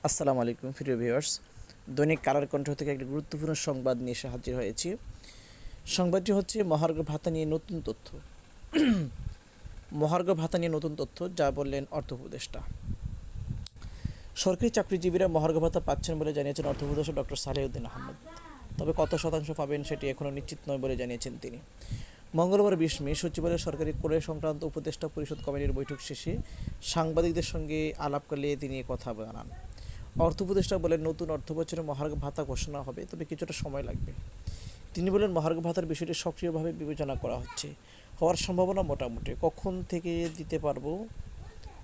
আসসালামু আলাইকুম প্রিয় ভিউয়ার্স। দৈনিক কারার কণ্ঠ থেকে একটি গুরুত্বপূর্ণ সংবাদ নিয়ে এসে হাজির হয়েছি। সংবাদটি হচ্ছে মহার্ঘ ভাতা নিয়ে নতুন তথ্য। মহার্ঘ ভাতা নিয়ে নতুন তথ্য যা বললেন অর্থ উপদেষ্টা। সরকারি চাকরিজীবীরা মহার্ঘ ভাতা পাচ্ছেন বলে জানিয়েছেন অর্থ উপদেষ্টা ডক্টর সালেউদ্দিন আহমেদ। তবে কত শতাংশ পাবেন সেটি এখনও নিশ্চিত নয় বলে জানিয়েছেন তিনি। মঙ্গলবার 20 মে সচিবালয়ের সরকারি ক্রয় সংক্রান্ত উপদেষ্টা পরিষদ কমিটির বৈঠক শেষে সাংবাদিকদের সঙ্গে আলাপকালে তিনি কথা জানান। অর্থ উপদেষ্টা বলেন, নতুন অর্থবছরে মহার্ঘ ভাতা ঘোষণা হবে, তবে কিছুটা সময় লাগবে। তিনি বলেন, মহার্ঘ ভাতার বিষয়টি সক্রিয়ভাবে বিবেচনা করা হচ্ছে, হওয়ার সম্ভাবনা মোটামুটি। কখন থেকে দিতে পারবো,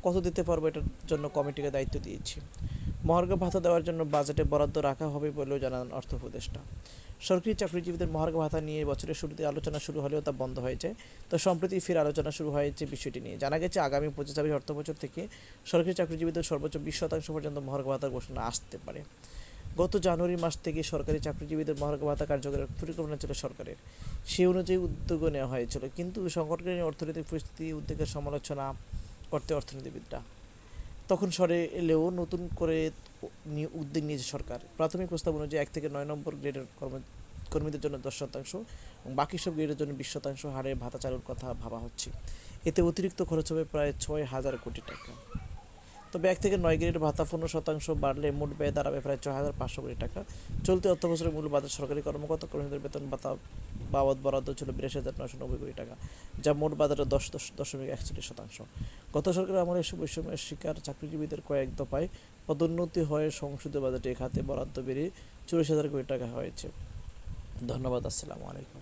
কত দিতে পারবো, এটার জন্য কমিটিকে দায়িত্ব দিয়েছি। মহার্ঘ ভাতা দেওয়ার জন্য বাজেটে বরাদ্দ রাখা হবে বলেও জানান অর্থ উপদেষ্টা। সরকারি চাকরিজীবীদের মহার্ঘ ভাতা নিয়ে বছরের শুরুতে আলোচনা শুরু হলেও তা বন্ধ হয়ে যায়। তো সম্প্রতি ফের আলোচনা শুরু হয়েছে বিষয়টি নিয়ে। জানা গেছে, আগামী 25 অর্থবছর থেকে সরকারি চাকরিজীবীদের সর্বোচ্চ 20% পর্যন্ত মহার্ঘ ভাতার ঘোষণা আসতে পারে। গত জানুয়ারি মাস থেকে সরকারি চাকরিজীবীদের মহার্ঘ ভাতা কার্যকরের পরিকল্পনা ছিল সরকারের। সেই অনুযায়ী উদ্যোগও নেওয়া হয়েছিল, কিন্তু সংকটকালীন অর্থনৈতিক পরিস্থিতি উদ্যোগের সমালোচনা করতে অর্থনীতিবিদরা তখন সরে এলেও নতুন করে উদ্যোগ নিয়েছে সরকার। প্রাথমিক প্রস্তাব অনুযায়ী 1 থেকে 9 নম্বর গ্রেডের কর্মীদের জন্য 10% এবং বাকি সব গ্রেডের জন্য 20% হারে ভাতা চালুর কথা ভাবা হচ্ছে। এতে অতিরিক্ত খরচ হবে প্রায় 6,000 কোটি টাকা। তবে 1 থেকে 9 গ্রেডের ভাতা 15% বাড়লে মোট ব্যয় দাঁড়াবে প্রায় 6,500 কোটি টাকা। চলতি অর্থবছরের মূল বাজেট সরকারি কর্মীদের বেতন ভাতা বাবদ বরাদ্দ ছিল 82,990 কোটি টাকা, যা মোট বাজেটের 10.41%। গত সরকারের আমলে বৈষম্যের শিকার চাকরিজীবীদের কয়েক দফায় পদোন্নতি হয়ে সংসদীয় বাজেটে খাতে বরাদ্দ বেড়ে 40,000 কোটি টাকা হয়েছে। ধন্যবাদ। আসসালামু আলাইকুম।